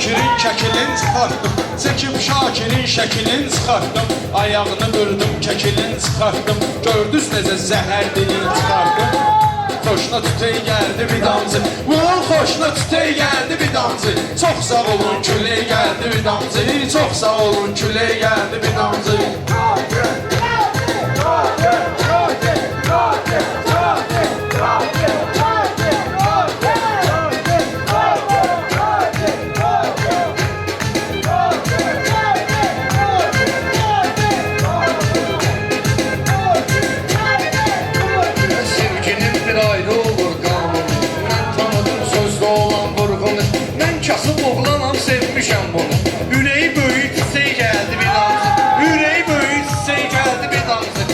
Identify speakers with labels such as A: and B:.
A: Şakirin kəkilin çıxartdım, çəkib Şakirin şəkilin çıxartdım. Ayağını qırdım, kəkilin çıxartdım, gördünüz necə zəhər dilin çıxartdım. Xoşuna tütey gəldi bir damcı, bunun xoşuna tütey gəldi bir damcı. Çox sağ olun küley gəldi bir damcı, çox sağ olun küley gəldi bir damcı.
B: Kasıb oğlanam, sevmişəm bunu. Ürəyi böyük çiçək gəldi bir damcı, ürəyi böyük çiçək gəldi bir damcı.